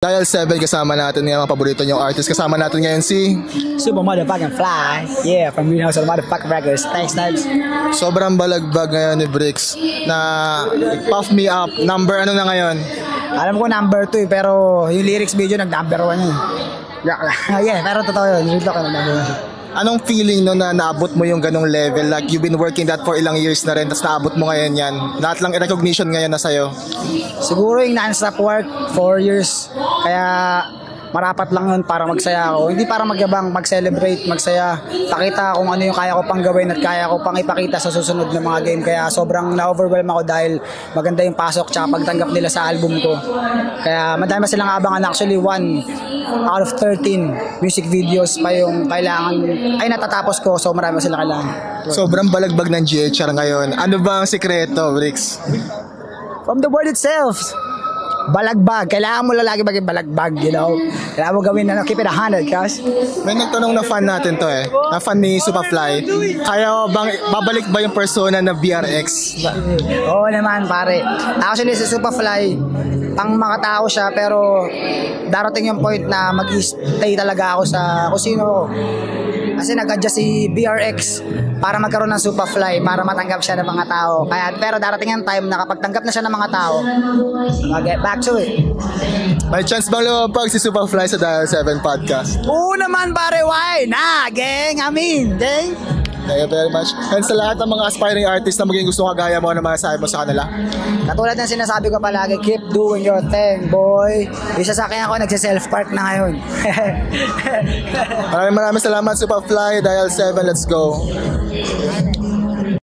Dial 7 kasama natin ngayon, mga paborito niyong artist. Kasama natin ngayon si Super Motherfucking Fly. Yeah, from Greenhouse of Motherfucking Records. Thanks, Nibes. sobrang balagbag ngayon ni Bricks na Puff Me Up. Number ano na ngayon? Alam ko number 2 pero yung lyrics video nag-number 1 yun. Yeah, pero totoo yun. Yung ko number 1. Anong feeling no na naabot mo yung ganong level? Like you've been working that for ilang years na rin, tapos naabot mo ngayon yan. Lahat lang recognition ngayon na sa'yo. Siguro yung non-stop work, 4 years. Kaya marapat lang yun para magsaya ako. Hindi para magyabang, mag-celebrate, magsaya. Pakita kung ano yung kaya ko pang gawin at kaya ko pang ipakita sa susunod na mga game. Kaya sobrang na-overwhelm ako dahil maganda yung pasok tsaka pagtanggap nila sa album ko. Kaya madami silang abangan. Actually, 1 out of 13 music videos pa yung kailangan, ay natatapos ko. So marami sila kailangan. Sobrang balagbag ng GHR ngayon. Ano ba ang sikreto, Bricks? From the word itself, balagbag. Kailangan mo lagi maging balagbag, you know? Kailangan mo gawin na, keep it 100, guys. May nagtanong na fan natin to na fan ni Superfly. Kaya bang babalik ba yung persona na BRX? Oo naman, pare. Actually, si Superfly, pang makatao siya, pero darating yung point na mag-stay talaga ako sa kung sino ako. Kasi nag-adjust si BRX para magkaroon ng Superfly, para matanggap siya ng mga tao. Kaya, pero darating yung time na kapag tanggap na siya ng mga tao, mag-get back to it. May chance bang lumapag si Superfly sa Dial 7 podcast? Oo naman, pare. Why? Gang. Gang. Thank you very much. And sa lahat ng mga aspiring artists na maging gusto kagaya mo, na masasabi mo sa kanila? Katulad ng sinasabi ko palagi, keep doing your thing, boy. Isa sa akin ako, nagsi-self-park na ngayon. Maraming salamat, Superfly. Dial 7, let's go.